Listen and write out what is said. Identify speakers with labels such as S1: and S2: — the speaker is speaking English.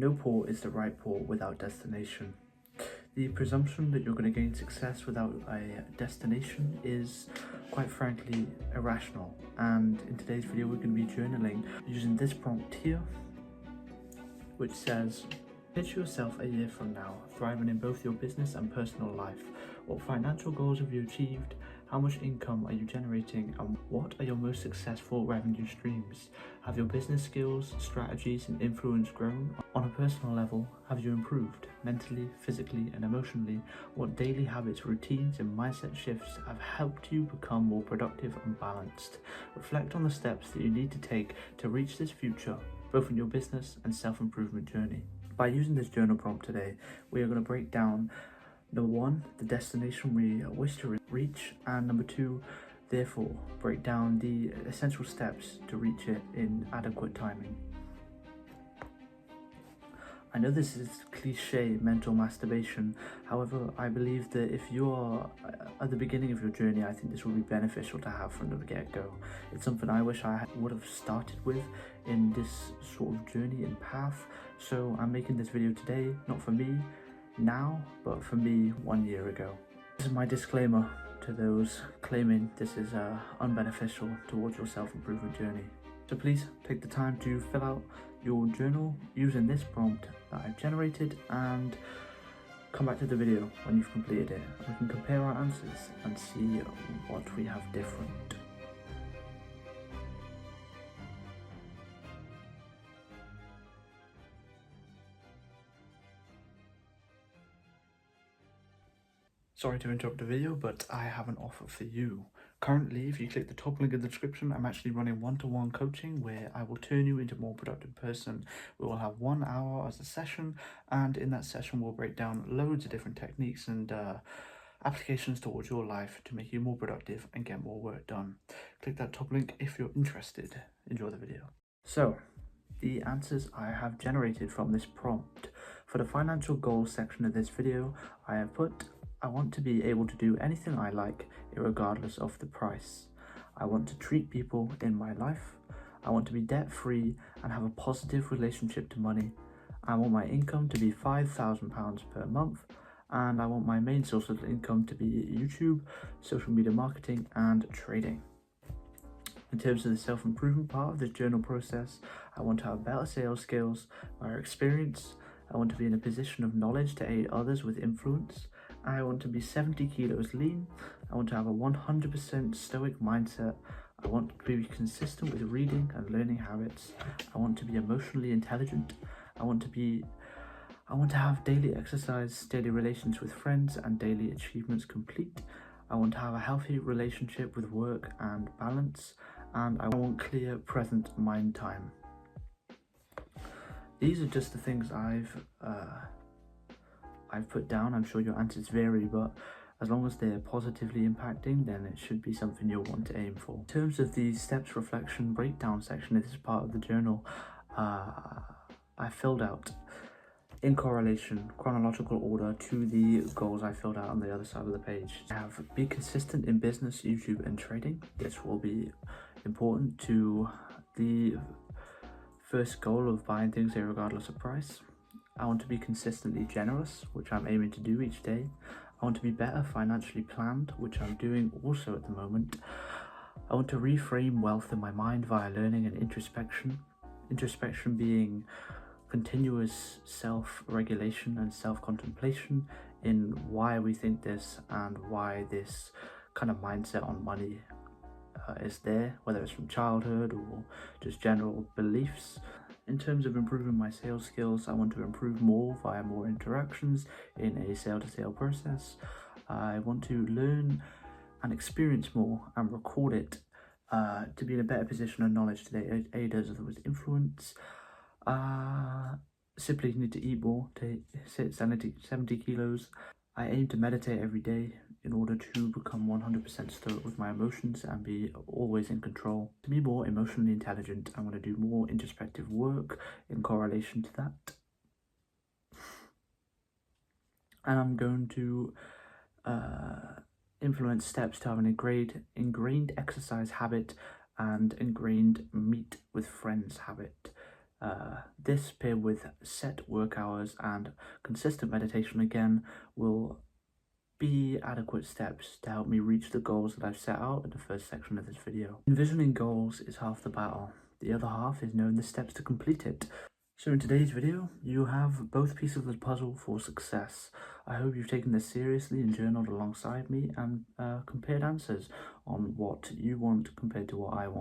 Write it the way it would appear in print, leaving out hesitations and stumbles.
S1: No port is the right port without destination. The presumption that you're going to gain success without a destination is, quite frankly, irrational. And in today's video, we're going to be journaling using this prompt here, which says, picture yourself a year from now, thriving in both your business and personal life. What financial goals have you achieved? How much income are you generating? And what are your most successful revenue streams? Have your business skills, strategies, and influence grown? On a personal level, have you improved mentally, physically, and emotionally? What daily habits, routines, and mindset shifts have helped you become more productive and balanced? Reflect on the steps that you need to take to reach this future, both in your business and self-improvement journey. By using this journal prompt today, we are going to break down number one, the destination we wish to reach, and number two, therefore, break down the essential steps to reach it in adequate timing. I know this is cliche mental masturbation, however, I believe that if you are at the beginning of your journey, I think this will be beneficial to have from the get-go. It's something I wish I would have started with in this sort of journey and path, so I'm making this video today, not for me now, but for me 1 year ago. This is my disclaimer to those claiming this is unbeneficial towards your self-improvement journey. So please take the time to fill out your journal using this prompt that I've generated and come back to the video when you've completed it. We can compare our answers and see what we have different. Sorry to interrupt the video, but I have an offer for you. Currently, if you click the top link in the description, I'm actually running one-to-one coaching where I will turn you into a more productive person. We will have 1 hour as a session, and in that session we'll break down loads of different techniques and applications towards your life to make you more productive and get more work done. Click that top link if you're interested. Enjoy the video. So, the answers I have generated from this prompt. For the financial goals section of this video, I have put, I want to be able to do anything I like, regardless of the price. I want to treat people in my life. I want to be debt-free and have a positive relationship to money. I want my income to be £5,000 per month, and I want my main source of income to be YouTube, social media marketing, and trading. In terms of the self-improvement part of this journal process, I want to have better sales skills, more experience. I want to be in a position of knowledge to aid others with influence. I want to be 70 kilos lean. I want to have a 100% stoic mindset. I want to be consistent with reading and learning habits. I want to be emotionally intelligent. I want to have daily exercise, daily relations with friends, and daily achievements complete. I want to have a healthy relationship with work and balance, and I want clear present mind time. These are just the things I've put down. I'm sure your answers vary, but as long as they're positively impacting, then it should be something you'll want to aim for. In terms of the steps, reflection, breakdown section of this part of the journal, I filled out in correlation, chronological order to the goals I filled out on the other side of the page. I have be consistent in business, YouTube, and trading. This will be important to the first goal of buying things regardless of price. I want to be consistently generous, which I'm aiming to do each day. I want to be better financially planned, which I'm doing also at the moment. I want to reframe wealth in my mind via learning and introspection. Introspection being continuous self-regulation and self-contemplation in why we think this and why this kind of mindset on money is there, whether it's from childhood or just general beliefs. In terms of improving my sales skills, I want to improve more via more interactions in a sale-to-sale process. I want to learn and experience more and record it to be in a better position of knowledge to aid others with influence. Simply need to eat more to hit 70 kilos. I aim to meditate every day in order to become 100% stoic with my emotions and be always in control. To be more emotionally intelligent, I'm going to do more introspective work in correlation to that. And I'm going to influence steps to have an ingrained exercise habit and ingrained meet with friends habit. This paired with set work hours and consistent meditation again will be adequate steps to help me reach the goals that I've set out in the first section of this video. Envisioning goals is half the battle. The other half is knowing the steps to complete it. So in today's video, you have both pieces of the puzzle for success. I hope you've taken this seriously and journaled alongside me and compared answers on what you want compared to what I want.